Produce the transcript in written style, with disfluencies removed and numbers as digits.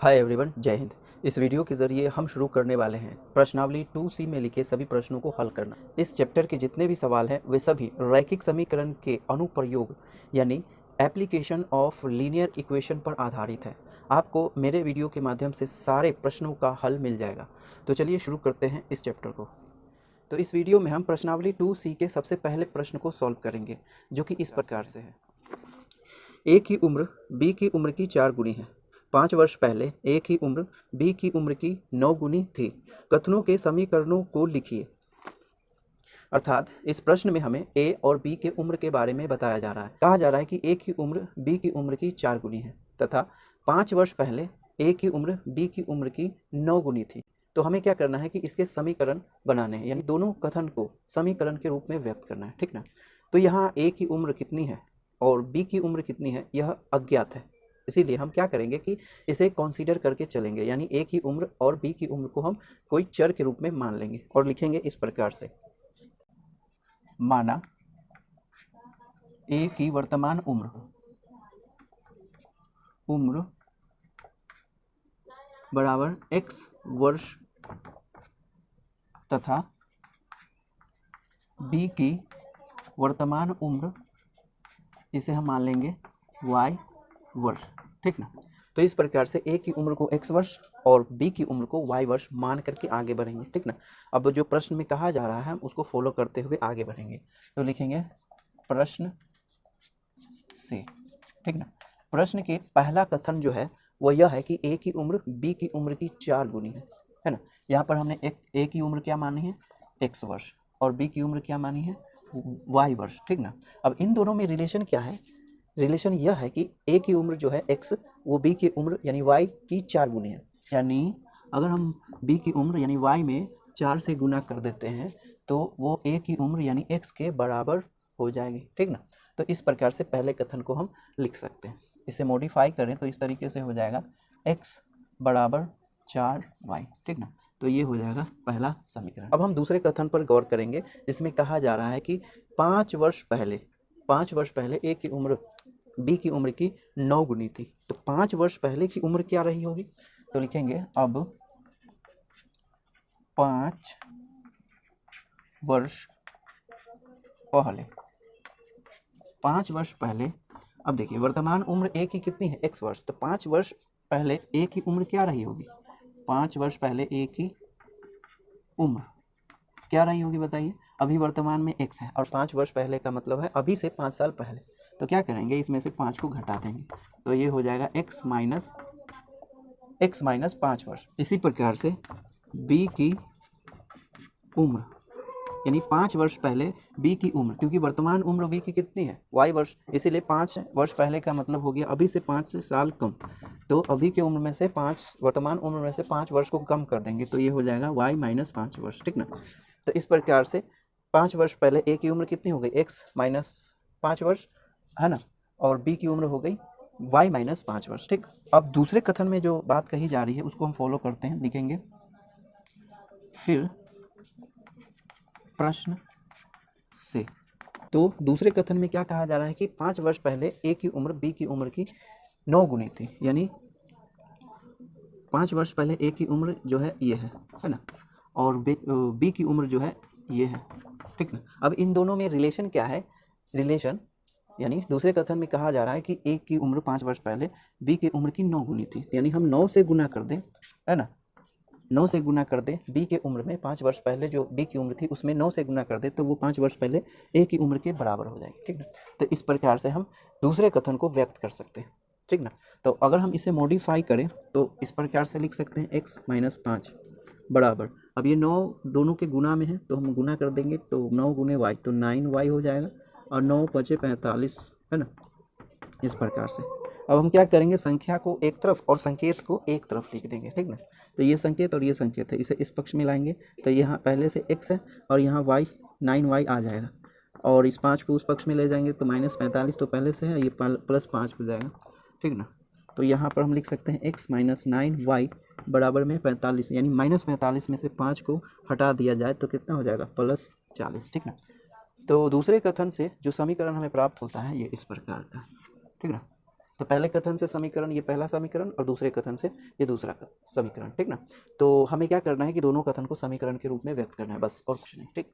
Hi everyone, जय हिंद। इस video के ज़रिए हम शुरू करने वाले हैं प्रश्नावली 2C में लिखे सभी प्रश्नों को हल करना। इस चैप्टर के जितने भी सवाल हैं वे सभी रैखिक समीकरण के अनुप्रयोग यानी एप्लीकेशन ऑफ लीनियर इक्वेशन पर आधारित है। आपको मेरे वीडियो के माध्यम से सारे प्रश्नों का हल मिल जाएगा। तो चलिए शुरू करते हैं इस चैप्टर को। तो इस वीडियो में हम प्रश्नावली 2C के सबसे पहले प्रश्न को सॉल्व करेंगे, जो कि इस प्रकार से है। ए की उम्र बी की उम्र की 4 गुनी है। 5 वर्ष पहले ए की उम्र बी की उम्र की 9 गुनी थी। कथनों के समीकरणों को लिखिए। अर्थात इस प्रश्न में हमें ए और बी के उम्र के बारे में बताया जा रहा है। कहा जा रहा है कि ए की उम्र बी की उम्र की 4 गुनी है तथा 5 वर्ष पहले ए की उम्र बी की उम्र की 9 गुनी थी। तो हमें क्या करना है कि इसके समीकरण बनाने हैं, यानी दोनों कथन को समीकरण के रूप में व्यक्त करना है, ठीक ना। तो यहाँ ए की उम्र कितनी है और बी की उम्र कितनी है यह अज्ञात है, इसीलिए हम क्या करेंगे कि इसे कंसीडर करके चलेंगे, यानी ए की उम्र और बी की उम्र को हम कोई चर के रूप में मान लेंगे और लिखेंगे इस प्रकार से। माना ए की वर्तमान उम्र बराबर x वर्ष तथा बी की वर्तमान उम्र इसे हम मान लेंगे y वर्ष, ठीक ना। तो इस प्रकार से ए की उम्र को x वर्ष और बी की उम्र को y वर्ष मान करके आगे बढ़ेंगे, ठीक ना। अब जो प्रश्न में कहा जा रहा है हम उसको फॉलो करते हुए आगे बढ़ेंगे। तो लिखेंगे प्रश्न से, ठीक ना। प्रश्न के पहला कथन जो है वह यह है कि ए की उम्र बी की उम्र की 4 गुनी है ना। यहाँ पर हमने ए की उम्र क्या मानी है x वर्ष और बी की उम्र क्या मानी है y वर्ष, ठीक ना। अब इन दोनों में रिलेशन क्या है? रिलेशन यह है कि ए की उम्र जो है x वो बी की उम्र यानी y की 4 गुनी है। यानी अगर हम बी की उम्र यानी y में 4 से गुना कर देते हैं तो वो ए की उम्र यानी x के बराबर हो जाएगी, ठीक ना। तो इस प्रकार से पहले कथन को हम लिख सकते हैं। इसे मॉडिफाई करें तो इस तरीके से हो जाएगा x बराबर 4y, ठीक ना। तो ये हो जाएगा पहला समीकरण। अब हम दूसरे कथन पर गौर करेंगे जिसमें कहा जा रहा है कि 5 वर्ष पहले ए की उम्र बी की उम्र की 9 गुनी थी। तो 5 वर्ष पहले की उम्र क्या रही होगी? तो लिखेंगे अब 5 वर्ष पहले, 5 वर्ष पहले। अब देखिए वर्तमान उम्र ए की कितनी है x वर्ष, तो 5 वर्ष पहले ए की उम्र क्या रही होगी? 5 वर्ष पहले ए की उम्र क्या रही होगी बताइए। अभी वर्तमान में x है और 5 वर्ष पहले का मतलब है अभी से 5 साल पहले। तो क्या करेंगे, इसमें से 5 को घटा देंगे तो ये हो जाएगा x माइनस 5 वर्ष। इसी प्रकार से b की उम्र यानी 5 वर्ष पहले बी की उम्र, क्योंकि वर्तमान उम्र बी की कितनी है y वर्ष, इसीलिए 5 वर्ष पहले का मतलब हो गया अभी से 5 साल कम। तो अभी की उम्र में से 5 वर्तमान उम्र में से 5 वर्ष को कम कर देंगे तो ये हो जाएगा y माइनस 5 वर्ष, ठीक ना। तो इस प्रकार से 5 वर्ष पहले ए की उम्र कितनी हो गई x माइनस 5 वर्ष, है ना, और बी की उम्र हो गई y माइनस 5 वर्ष, ठीक। अब दूसरे कथन में जो बात कही जा रही है उसको हम फॉलो करते हैं, लिखेंगे फिर प्रश्न से। तो दूसरे कथन में क्या कहा जा रहा है कि 5 वर्ष पहले ए की उम्र बी की उम्र की 9 गुनी थी, यानी 5 वर्ष पहले ए की उम्र जो है ये है ना, और बी की उम्र जो है ये है, ठीक ना। अब इन दोनों में रिलेशन क्या है? रिलेशन यानी दूसरे कथन में कहा जा रहा है कि ए की उम्र 5 वर्ष पहले बी की उम्र की 9 गुनी थी, यानी हम 9 से गुना कर दें, है ना, 9 से गुना कर दे बी के उम्र में, 5 वर्ष पहले जो बी की उम्र थी उसमें 9 से गुना कर दे तो वो 5 वर्ष पहले ए की उम्र के बराबर हो जाएगी, ठीक ना। तो इस प्रकार से हम दूसरे कथन को व्यक्त कर सकते हैं, ठीक ना। तो अगर हम इसे मॉडिफाई करें तो इस प्रकार से लिख सकते हैं x माइनस 5 बराबर, अब ये 9 दोनों के गुना में है तो हम गुना कर देंगे तो 9 गुने y तो 9y हो जाएगा और 9 पचे 45, है ना, इस प्रकार से। अब हम क्या करेंगे, संख्या को एक तरफ और संकेत को एक तरफ लिख देंगे, ठीक ना। तो ये संकेत और ये संकेत है, इसे इस पक्ष में लाएंगे तो यहाँ पहले से x है और यहाँ y 9y आ जाएगा और इस 5 को उस पक्ष में ले जाएंगे तो माइनस 45 तो पहले से है, ये प्लस 5 हो जाएगा, ठीक ना। तो यहाँ पर हम लिख सकते हैं x माइनस 9y बराबर में 45, यानी माइनस 45 में से 5 को हटा दिया जाए तो कितना हो जाएगा प्लस 40, ठीक ना। तो दूसरे कथन से जो समीकरण हमें प्राप्त होता है ये इस प्रकार का, ठीक ना। तो पहले कथन से समीकरण ये पहला समीकरण और दूसरे कथन से ये दूसरा समीकरण, ठीक ना। तो हमें क्या करना है कि दोनों कथन को समीकरण के रूप में व्यक्त करना है, बस और कुछ नहीं, ठीक।